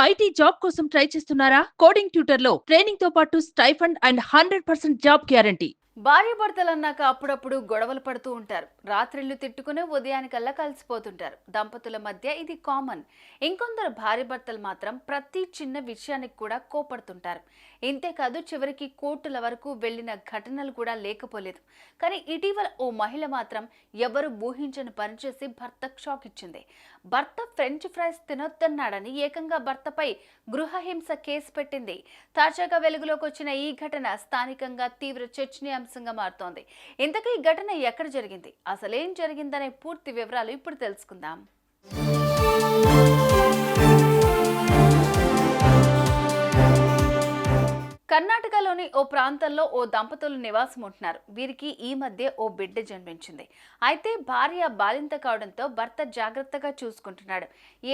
IT job కోసం try చేస్తున్నారా? Coding tutor లో ట్రైనింగ్ తో పాటు స్టైఫండ్ అండ్ 100% జాబ్ గ్యారంటీ. భార్యాభర్తలన్నాక అప్పుడప్పుడు గొడవలు పడుతూ ఉంటారు. రాత్రిళ్ళు తిట్టుకుని ఉదయానికల్లా కలిసిపోతుంటారు. దంపతుల మధ్య ఇది కామన్. ఇంకొందరు భార్యాభర్తలు మాత్రం ప్రతి చిన్న విషయానికి కూడా కోపడుతుంటారు. ఇంతేకాదు చివరికి కోర్టుల వరకు వెళ్లిన ఘటనలు కూడా లేకపోలేదు. కానీ ఇటీవల ఓ మహిళ మాత్రం ఎవరు ఊహించని పనిచేసి భర్తకు షాక్ ఇచ్చింది. భర్త ఫ్రెంచ్ ఫ్రైస్ తినొద్దన్నాడని ఏకంగా భర్తపై గృహహింస కేసు పెట్టింది. తాజాగా వెలుగులోకి వచ్చిన ఈ ఘటన స్థానికంగా తీవ్ర చర్చనీయాంశంగా మారుతోంది. ఇంతకీ ఈ ఘటన ఎక్కడ జరిగింది, అసలేం జరిగిందనే పూర్తి వివరాలు ఇప్పుడు తెలుసుకుందాం. కర్ణాటకలోని ఓ ప్రాంతంలో ఓ దంపతులు నివాసం ఉంటున్నారు. వీరికి ఈ మధ్య ఓ బిడ్డ జన్మించింది. అయితే భార్య బాలింత కావడంతో భర్త జాగ్రత్తగా చూసుకుంటున్నాడు.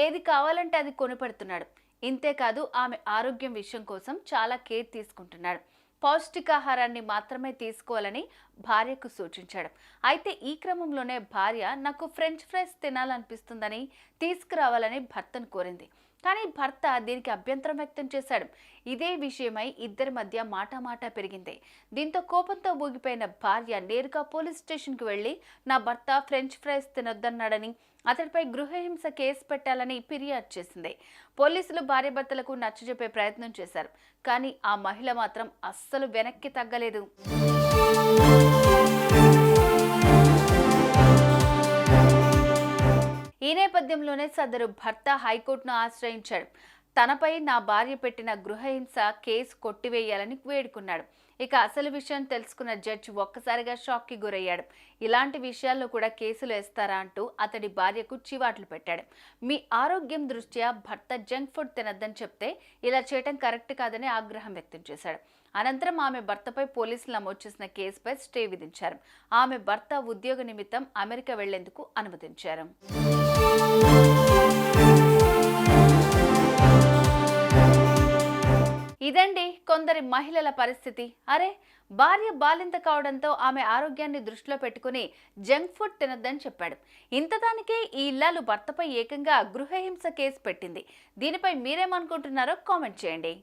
ఏది కావాలంటే అది కొనిపెడుతున్నాడు. ఇంతేకాదు ఆమె ఆరోగ్యం విషయం కోసం చాలా కేర్ తీసుకుంటున్నాడు. పౌష్టికాహారాన్ని మాత్రమే తీసుకోవాలని భార్యకు సూచించాడు. అయితే ఈ క్రమంలోనే భార్య నాకు ఫ్రెంచ్ ఫ్రైస్ తినాలనిపిస్తుందని తీసుకురావాలని భర్తను కోరింది. కానీ భర్త దీనికి అభ్యంతరం వ్యక్తం చేశాడు. ఇదే విషయమై ఇద్దరి మధ్య మాటామాటా పెరిగింది. దీంతో కోపంతో ఊగిపోయిన భార్య నేరుగా పోలీస్ స్టేషన్కి వెళ్లి నా భర్త ఫ్రెంచ్ ఫ్రైస్ తినొద్దన్నాడని, అతడిపై గృహహింస కేసు పెట్టాలని ఫిర్యాదు చేసింది. పోలీసులు భార్యాభర్తలకు నచ్చజెప్పే ప్రయత్నం చేశారు. కానీ ఆ మహిళ మాత్రం అస్సలు వెనక్కి తగ్గలేదు. ఈ నేపథ్యంలోనే సదరు భర్త హైకోర్టును ఆశ్రయించాడు. తనపై నా భార్య పెట్టిన గృహహింస కేసు కొట్టివేయాలని వేడుకున్నాడు. ఇక అసలు విషయం తెలుసుకున్న జడ్జి ఒక్కసారిగా షాక్ కి గురయ్యాడు. ఇలాంటి విషయాల్లో కూడా కేసులు వేస్తారా అంటూ అతడి భార్యకు చివాట్లు పెట్టాడు. మీ ఆరోగ్యం దృష్ట్యా భర్త జంక్ ఫుడ్ తినద్దని చెప్తే ఇలా చేయటం కరెక్ట్ కాదని ఆగ్రహం వ్యక్తం చేశాడు. అనంతరం ఆమె భర్తపై పోలీసులు నమోదు చేసిన కేసుపై స్టే విధించారు. ఆమె భర్త ఉద్యోగ నిమిత్తం అమెరికా వెళ్లేందుకు అనుమతించారు. ఇదండి కొందరి మహిళల పరిస్థితి. అరే, భార్య బాలింత కావడంతో ఆమె ఆరోగ్యాన్ని దృష్టిలో పెట్టుకుని జంక్ ఫుడ్ తినొద్దని చెప్పాడు. ఇంతదానికే ఈ ఇల్లాలు భర్తపై ఏకంగా గృహహింస కేసు పెట్టింది. దీనిపై మీరేమనుకుంటున్నారో కామెంట్ చేయండి.